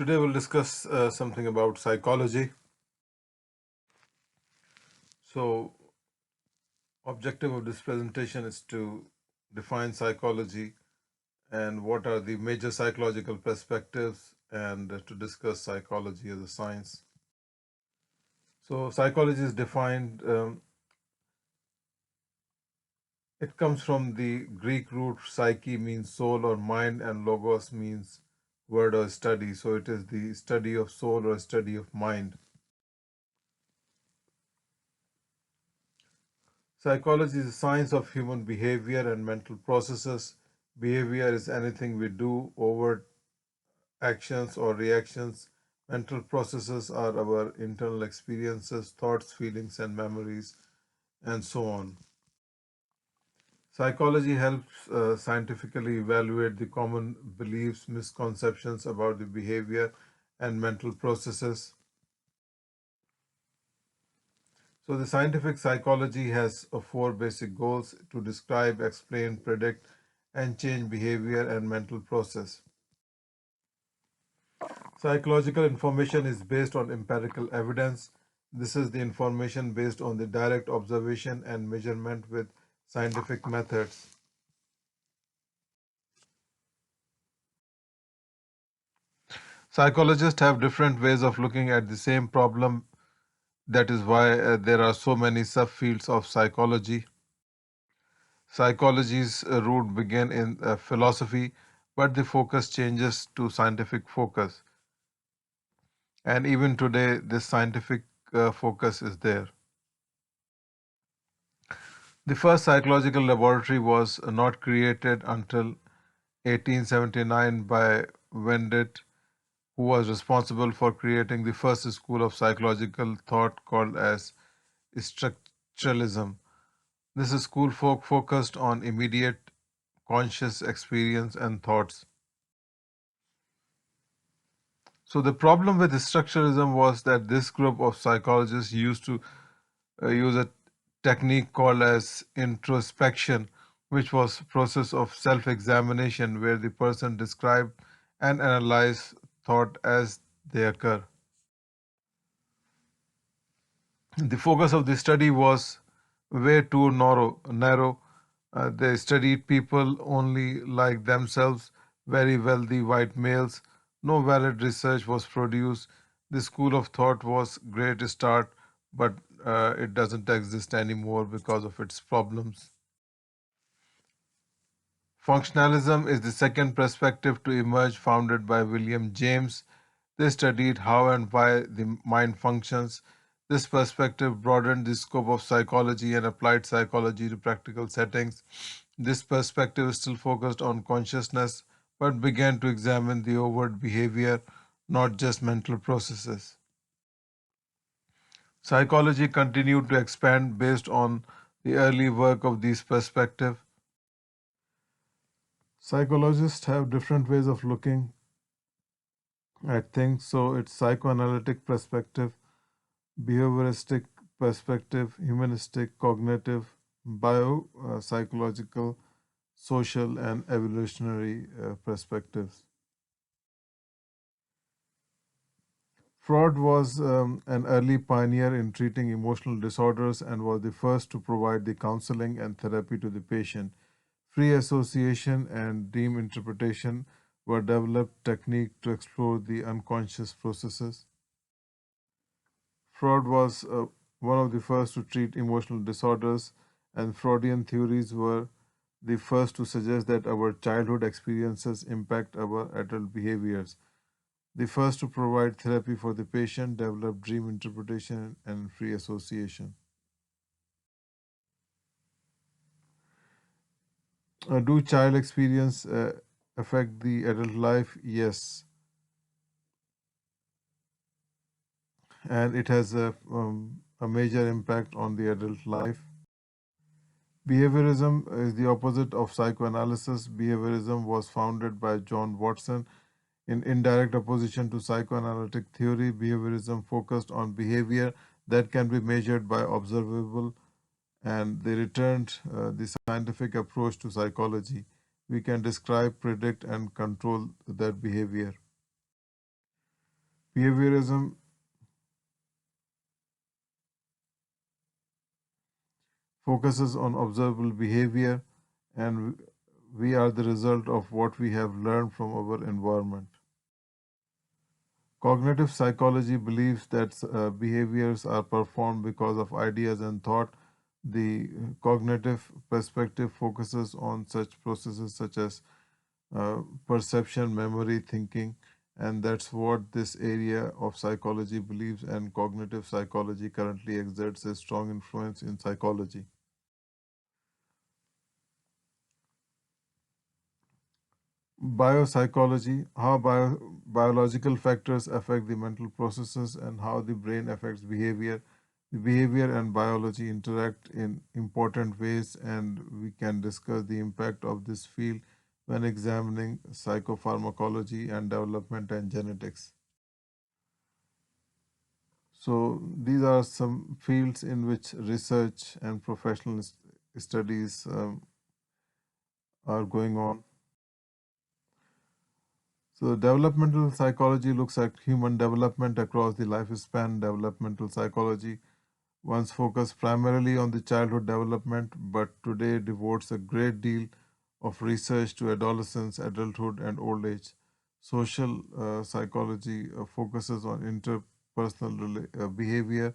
Today we'll discuss something about psychology. So, objective of this presentation is to define psychology and what are the major psychological perspectives and to discuss psychology as a science. So, psychology is defined, it comes from the Greek root psyche means soul or mind and logos means word or study. So, it is the study of soul or study of mind. Psychology is the science of human behavior and mental processes. Behavior is anything we do, overt actions or reactions. Mental processes are our internal experiences, thoughts, feelings, and memories, and so on. Psychology helps scientifically evaluate the common beliefs, misconceptions about the behavior and mental processes. So, the scientific psychology has four basic goals to describe, explain, predict, and change behavior and mental process. Psychological information is based on empirical evidence. This is the information based on the direct observation and measurement with scientific methods. Psychologists have different ways of looking at the same problem. That is why there are so many subfields of psychology. Psychology's root began in philosophy, but the focus changes to scientific focus. And even today, this scientific focus is there. The first psychological laboratory was not created until 1879 by Wendt, who was responsible for creating the first school of psychological thought called as structuralism. This school focused on immediate conscious experience and thoughts. So the problem with structuralism was that this group of psychologists used to use a technique called as introspection, which was process of self-examination where the person described and analyzed thought as they occur. The focus of the study was way too narrow. They studied people only like themselves, very wealthy white males. No valid research was produced. The school of thought was great start, but it doesn't exist anymore because of its problems. Functionalism is the second perspective to emerge, founded by William James. They studied how and why the mind functions. This perspective broadened the scope of psychology and applied psychology to practical settings. This perspective still focused on consciousness but began to examine the overt behavior, not just mental processes. Psychology continued to expand based on the early work of these perspectives. Psychologists have different ways of looking at things. So it's psychoanalytic perspective, behavioristic perspective, humanistic, cognitive, biopsychological, social, and evolutionary perspectives. Freud was an early pioneer in treating emotional disorders and was the first to provide the counseling and therapy to the patient. Free association and dream interpretation were developed techniques to explore the unconscious processes. Freud was one of the first to treat emotional disorders, and Freudian theories were the first to suggest that our childhood experiences impact our adult behaviors. The first to provide therapy for the patient, developed dream interpretation and free association. Do child experience affect the adult life? Yes, and it has a major impact on the adult life. Behaviorism is the opposite of psychoanalysis. Behaviorism was founded by John Watson in indirect opposition to psychoanalytic theory. Behaviorism focused on behavior that can be measured by observable, and they returned the scientific approach to psychology. We can describe, predict, and control that behavior. Behaviorism focuses on observable behavior, and we are the result of what we have learned from our environment. Cognitive psychology believes that behaviors are performed because of ideas and thought. The cognitive perspective focuses on such processes such as perception, memory, thinking, and that's what this area of psychology believes. And cognitive psychology currently exerts a strong influence in psychology. Biopsychology, how biological factors affect the mental processes and how the brain affects behavior. The behavior and biology interact in important ways, and we can discuss the impact of this field when examining psychopharmacology and development and genetics. So, these are some fields in which research and professional studies are going on. So, developmental psychology looks at human development across the lifespan. Developmental psychology once focused primarily on the childhood development, but today devotes a great deal of research to adolescence, adulthood, and old age. Social psychology focuses on interpersonal behavior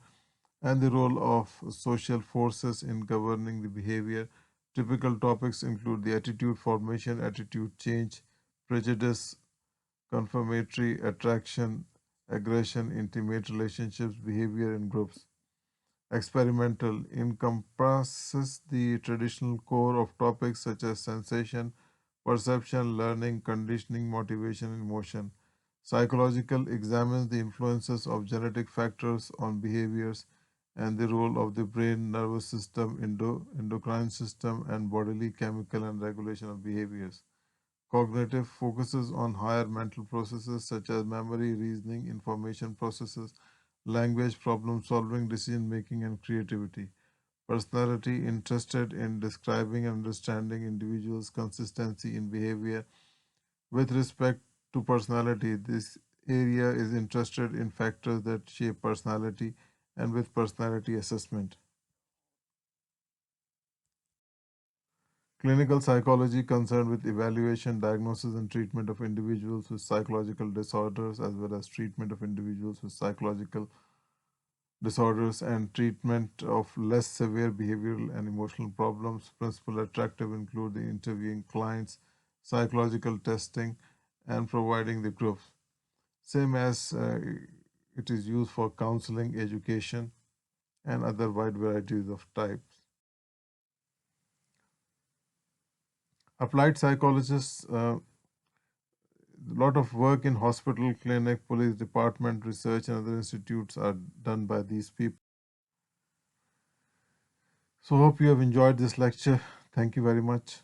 and the role of social forces in governing the behavior. Typical topics include the attitude formation, attitude change, prejudice, confirmatory attraction, aggression, intimate relationships, behavior in groups. Experimental encompasses the traditional core of topics such as sensation, perception, learning, conditioning, motivation, and emotion. Psychological examines the influences of genetic factors on behaviors and the role of the brain, nervous system, endocrine system, and bodily chemical and regulation of behaviors. Cognitive focuses on higher mental processes such as memory, reasoning, information processes, language, problem solving, decision making, and creativity. Personality interested in describing and understanding individuals' consistency in behavior. With respect to personality, this area is interested in factors that shape personality and with personality assessment. Clinical psychology concerned with evaluation, diagnosis, and treatment of individuals with psychological disorders, as well as treatment of individuals with psychological disorders and treatment of less severe behavioral and emotional problems. Principal attractive include the interviewing clients, psychological testing, and providing the groups. Same as it is used for counseling, education, and other wide varieties of types. Applied psychologists, a lot of work in hospital, clinic, police department, research, and other institutes are done by these people. So, hope you have enjoyed this lecture. Thank you very much.